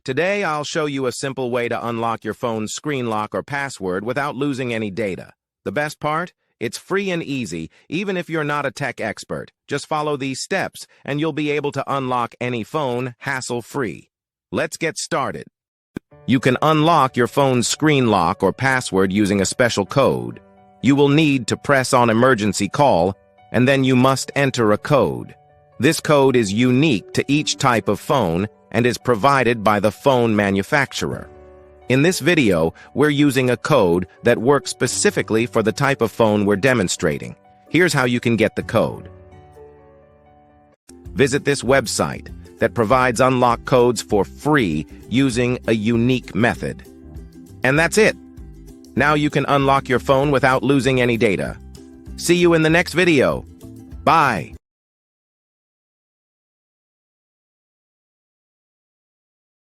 Today, I'll show you a simple way to unlock your phone's screen lock or password without losing any data. The best part? It's free and easy, even if you're not a tech expert. Just follow these steps, and you'll be able to unlock any phone hassle-free. Let's get started. You can unlock your phone's screen lock or password using a special code. You will need to press on emergency call, and then you must enter a code. This code is unique to each type of phone and is provided by the phone manufacturer. In this video, we're using a code that works specifically for the type of phone we're demonstrating. Here's how you can get the code. Visit this website that provides unlock codes for free using a unique method. And that's it. Now you can unlock your phone without losing any data. See you in the next video. Bye.